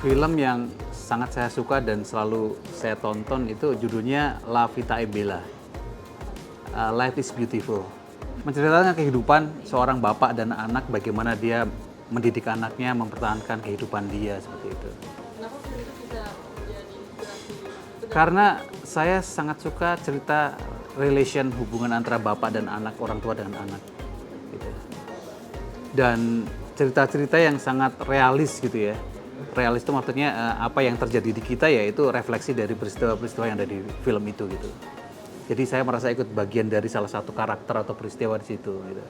Film yang sangat saya suka dan selalu saya tonton itu judulnya La Vita e Bella. Life is Beautiful. Menceritakan kehidupan seorang bapak dan anak, bagaimana dia mendidik anaknya, mempertahankan kehidupan dia seperti itu. Kenapa film itu bisa menjadi inspirasi? Karena saya sangat suka cerita relation hubungan antara bapak dan anak, orang tua dengan anak. Gitu. Dan cerita-cerita yang sangat realis gitu ya. Realis itu maksudnya apa yang terjadi di kita ya itu refleksi dari peristiwa-peristiwa yang ada di film itu gitu. Jadi saya merasa ikut bagian dari salah satu karakter atau peristiwa di situ gitu.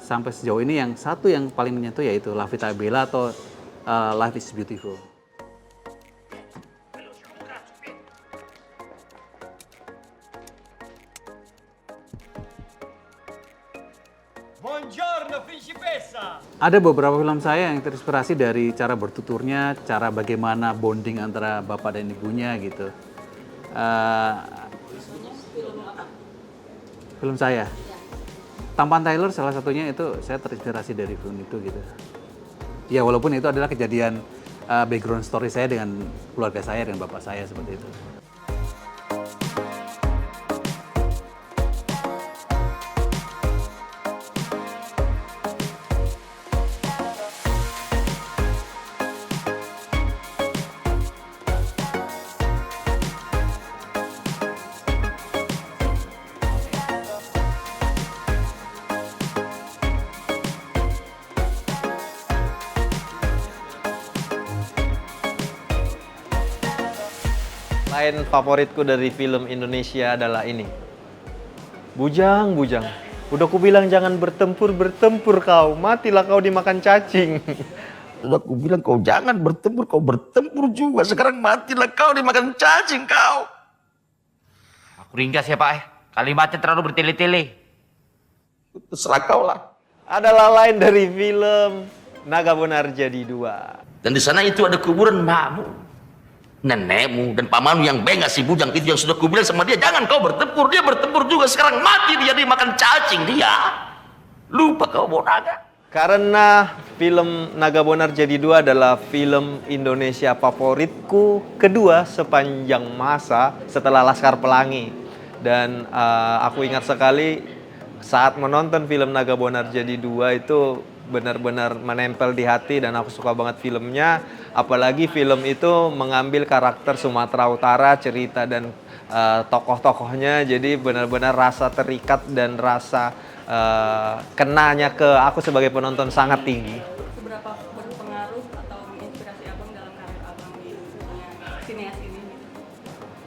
Sampai sejauh ini yang satu yang paling menyentuh yaitu La Vita e Bella atau Life is Beautiful. Buongiorno, principessa! Ada beberapa film saya yang terinspirasi dari cara bertuturnya, cara bagaimana bonding antara bapak dan ibunya gitu. Film saya, Tampan Tyler salah satunya itu saya terinspirasi dari film itu gitu. Ya walaupun itu adalah kejadian background story saya dengan keluarga saya, dengan bapak saya seperti itu. Lain favoritku dari film Indonesia adalah ini. Bujang, bujang. Udah ku bilang jangan bertempur, bertempur kau. Matilah kau dimakan cacing. Udah aku bilang kau jangan bertempur, kau bertempur juga. Sekarang matilah kau dimakan cacing kau. Aku ringkas ya Pak, kalimatnya terlalu bertele-tele. Terserah kau lah. Adalah lain dari film Naga Bonar Jadi Dua. Dan di sana itu ada kuburan makmu, nenekmu dan pamanmu yang bengas si bujang itu yang sudah kubilang sama dia jangan kau bertempur. Dia bertempur juga. Sekarang mati dia dimakan cacing dia. Lupa kau Bonaga. Karena film Naga Bonar Jadi Dua adalah film Indonesia favoritku kedua sepanjang masa setelah Laskar Pelangi. Dan aku ingat sekali saat menonton film Naga Bonar Jadi Dua itu benar-benar menempel di hati dan aku suka banget filmnya. Apalagi film itu mengambil karakter Sumatera Utara, cerita dan tokoh-tokohnya. Jadi benar-benar rasa terikat dan rasa kenanya ke aku sebagai penonton sangat tinggi. Seberapa berpengaruh atau menginspirasi abang dalam karir abang di dunia sineas ini?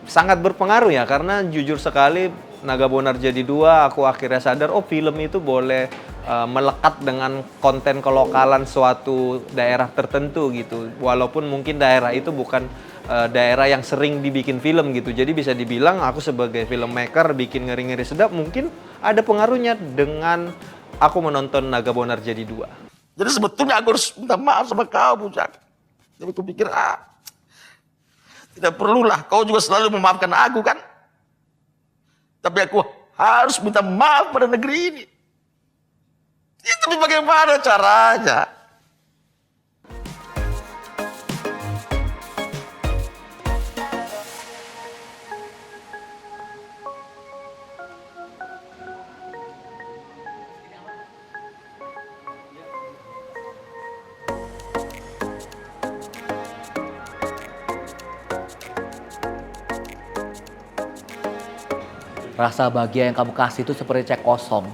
Sangat berpengaruh ya, karena jujur sekali Naga Bonar Jadi Dua aku akhirnya sadar oh film itu boleh melekat dengan konten kelokalan suatu daerah tertentu gitu. Walaupun mungkin daerah itu bukan daerah yang sering dibikin film gitu. Jadi bisa dibilang aku sebagai filmmaker bikin ngeri-ngeri sedap mungkin ada pengaruhnya dengan aku menonton Naga Bonar Jadi Dua. Jadi sebetulnya aku harus minta maaf sama kau bujang. Tapi aku pikir tidak perlulah kau juga selalu memaafkan aku kan. Tapi aku harus minta maaf pada negeri ini. Itu bagaimana caranya? Rasa bahagia yang kamu kasih itu seperti cek kosong.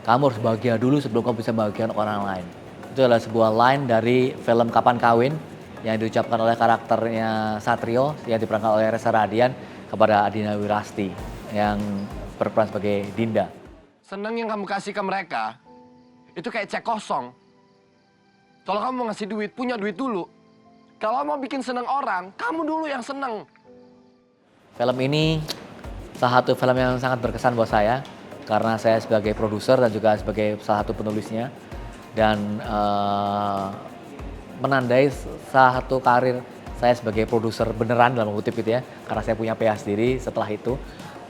Kamu harus bahagia dulu sebelum kamu bisa bahagiakan orang lain. Itu adalah sebuah line dari film Kapan Kawin yang diucapkan oleh karakternya Satrio yang diperankan oleh Reza Radian kepada Adina Wirasti yang berperan sebagai Dinda. Senang yang kamu kasih ke mereka, itu kayak cek kosong. Kalau kamu mau ngasih duit, punya duit dulu. Kalau mau bikin senang orang, kamu dulu yang senang. Film ini salah satu film yang sangat berkesan buat saya karena saya sebagai produser dan juga sebagai salah satu penulisnya dan menandai salah satu karir saya sebagai produser beneran dalam kutip itu ya karena saya punya PH sendiri setelah itu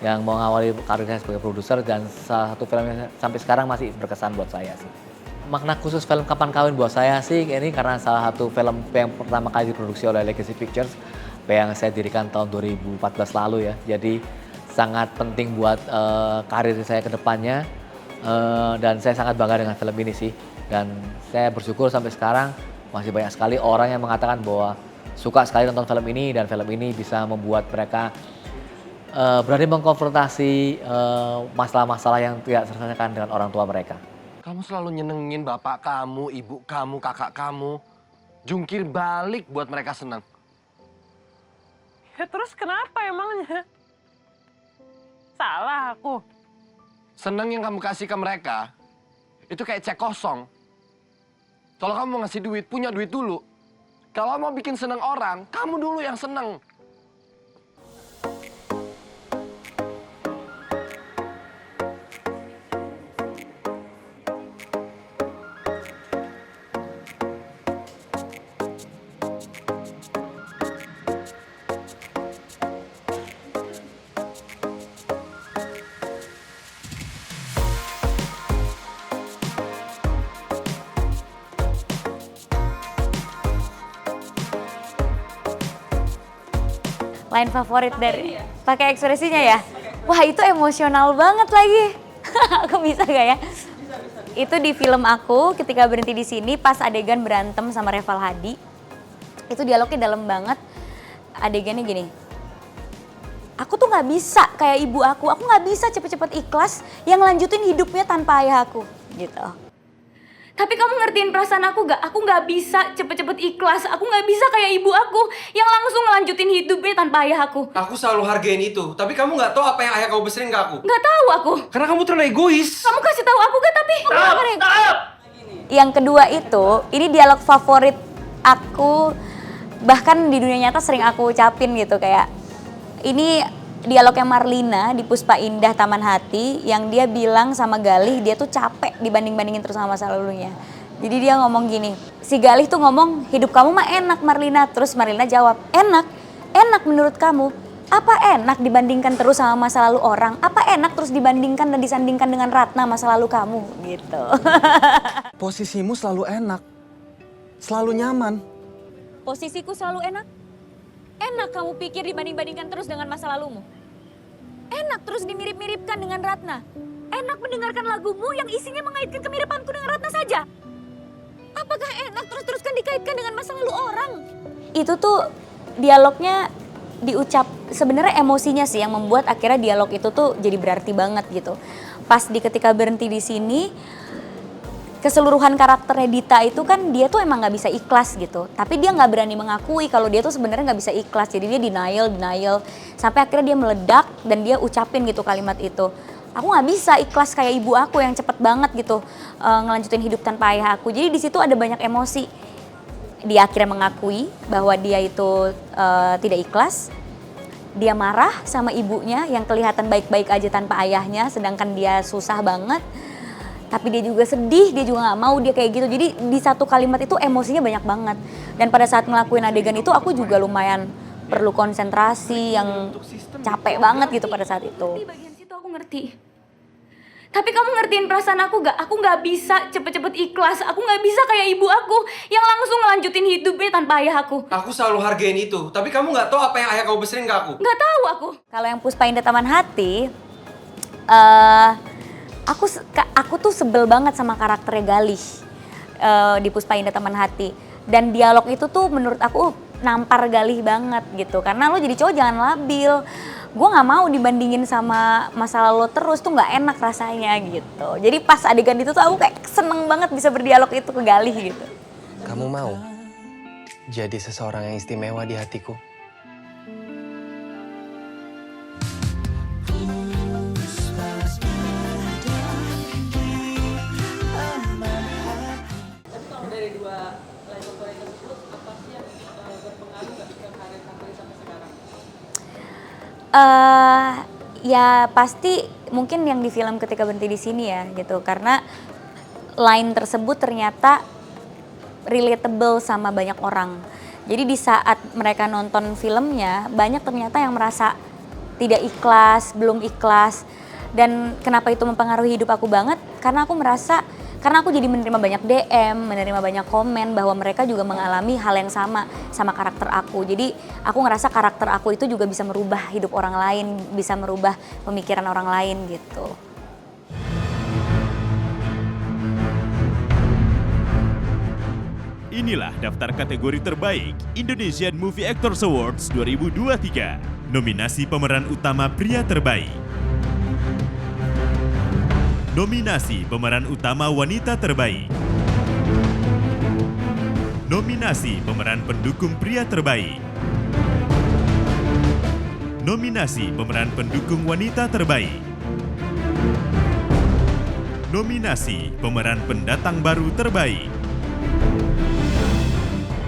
yang mengawali karir saya sebagai produser dan salah satu film yang sampai sekarang masih berkesan buat saya sih. makna khusus film Kapan Kawin buat saya sih ini karena salah satu film yang pertama kali diproduksi oleh Legacy Pictures yang saya dirikan tahun 2014 lalu ya. Jadi sangat penting buat karir saya ke depannya dan saya sangat bangga dengan film ini sih. Dan saya bersyukur sampai sekarang masih banyak sekali orang yang mengatakan bahwa suka sekali nonton film ini dan film ini bisa membuat mereka berani mengkonfrontasi masalah-masalah yang tidak terselesaikan dengan orang tua mereka. Kamu selalu nyenengin bapak kamu, ibu kamu, kakak kamu. Jungkir balik buat mereka senang. Ya terus kenapa emangnya? Salah aku. Senang yang kamu kasih ke mereka, itu kayak cek kosong. Kalau kamu mau ngasih duit, punya duit dulu. Kalau mau bikin senang orang, kamu dulu yang senang. Line favorit dari pakai ekspresinya ya? Wah itu emosional banget lagi. Aku bisa gak ya? Itu di film aku ketika berhenti di sini pas adegan berantem sama Reval Hadi. Itu dialognya dalam banget. Adegannya gini. Aku tuh nggak bisa kayak ibu aku nggak bisa cepet-cepet ikhlas yang lanjutin hidupnya tanpa ayah aku gitu. Tapi kamu ngertiin perasaan aku gak? Aku gak bisa cepet-cepet ikhlas. Aku gak bisa kayak ibu aku yang langsung ngelanjutin hidupnya tanpa ayah aku. Aku selalu hargain itu, tapi kamu nggak tahu apa yang ayah kamu beserin ke aku. Gak tahu aku. Karena kamu terlalu egois. Kamu kasih tahu aku gak tapi? Yang kedua itu, ini dialog favorit aku. Bahkan di dunia nyata sering aku ucapin gitu kayak. Ini dialognya Marlina di Puspa Indah Taman Hati yang dia bilang sama Galih dia tuh capek dibanding-bandingin terus sama masa lalunya. Jadi dia ngomong gini, si Galih tuh ngomong hidup kamu mah enak Marlina. Terus Marlina jawab, enak? Enak menurut kamu? Apa enak dibandingkan terus sama masa lalu orang? Apa enak terus dibandingkan dan disandingkan dengan Ratna masa lalu kamu? Gitu. Posisimu selalu enak, selalu nyaman. Posisiku selalu enak? Enak kamu pikir dibanding-bandingkan terus dengan masa lalumu? Enak terus dimirip-miripkan dengan Ratna? Enak mendengarkan lagumu yang isinya mengaitkan kemiripanku dengan Ratna saja? Apakah enak terus-teruskan dikaitkan dengan masa lalu orang? Itu tuh dialognya diucap, sebenarnya emosinya sih yang membuat akhirnya dialog itu tuh jadi berarti banget gitu. Pas ketika berhenti di sini, keseluruhan karakternya Dita itu kan dia tuh emang nggak bisa ikhlas gitu. Tapi dia nggak berani mengakui kalau dia tuh sebenarnya nggak bisa ikhlas. Jadi dia denial. Sampai akhirnya dia meledak dan dia ucapin gitu kalimat itu. Aku nggak bisa ikhlas kayak ibu aku yang cepet banget gitu ngelanjutin hidup tanpa ayah aku. Jadi di situ ada banyak emosi. Dia akhirnya mengakui bahwa dia itu tidak ikhlas. Dia marah sama ibunya yang kelihatan baik-baik aja tanpa ayahnya, sedangkan dia susah banget. Tapi dia juga sedih, dia juga gak mau dia kayak gitu. Jadi di satu kalimat itu emosinya banyak banget. Dan pada saat ngelakuin adegan itu aku juga lumayan perlu konsentrasi yang capek banget gitu pada saat itu. Di bagian situ aku ngerti. Tapi kamu ngertiin perasaan aku gak? Aku gak bisa cepet-cepet ikhlas. Aku gak bisa kayak ibu aku yang langsung ngelanjutin hidupnya tanpa ayah aku. Aku selalu hargain itu, tapi kamu nggak tahu apa yang ayah kamu beserin ke aku. Gak tahu aku. Kalau yang Puspa Indah Taman Hati, aku tuh sebel banget sama karakternya Galih di Puspa Indah Taman Hati. Dan dialog itu tuh menurut aku nampar Galih banget gitu. Karena lo jadi cowok jangan labil. Gue gak mau dibandingin sama masa lalu terus tuh gak enak rasanya gitu. Jadi pas adegan itu tuh aku kayak seneng banget bisa berdialog itu ke Galih gitu. Kamu mau jadi seseorang yang istimewa di hatiku? Dari dua lagu tersebut, apa sih yang berpengaruh nggak ke karir Kakak sampai sekarang? Ya pasti mungkin yang di film Ketika Berhenti di Sini ya gitu. Karena line tersebut ternyata relatable sama banyak orang. Jadi di saat mereka nonton filmnya, banyak ternyata yang merasa tidak ikhlas, belum ikhlas. Dan kenapa itu mempengaruhi hidup aku banget? Karena aku merasa Karena aku jadi menerima banyak DM, menerima banyak komen bahwa mereka juga mengalami hal yang sama karakter aku. Jadi aku ngerasa karakter aku itu juga bisa merubah hidup orang lain, bisa merubah pemikiran orang lain gitu. Inilah daftar kategori terbaik Indonesian Movie Actors Awards 2023. Nominasi pemeran utama pria terbaik. Nominasi pemeran utama wanita terbaik. Nominasi pemeran pendukung pria terbaik. Nominasi pemeran pendukung wanita terbaik. Nominasi pemeran pendatang baru terbaik.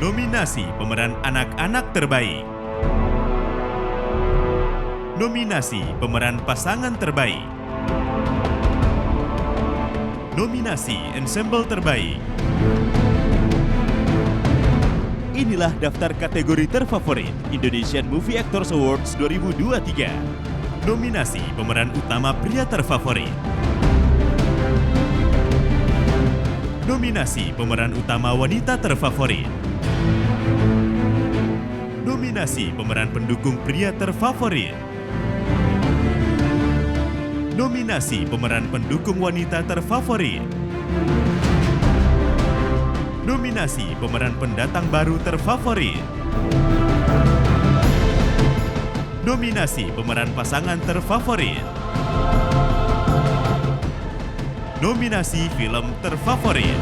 Nominasi pemeran anak-anak terbaik. Nominasi pemeran pasangan terbaik. Nominasi ensemble terbaik. Inilah daftar kategori terfavorit Indonesian Movie Actors Awards 2023. Nominasi pemeran utama pria terfavorit. Nominasi pemeran utama wanita terfavorit. Nominasi pemeran pendukung pria terfavorit. Nominasi pemeran pendukung wanita terfavorit. Nominasi pemeran pendatang baru terfavorit. Nominasi pemeran pasangan terfavorit. Nominasi film terfavorit.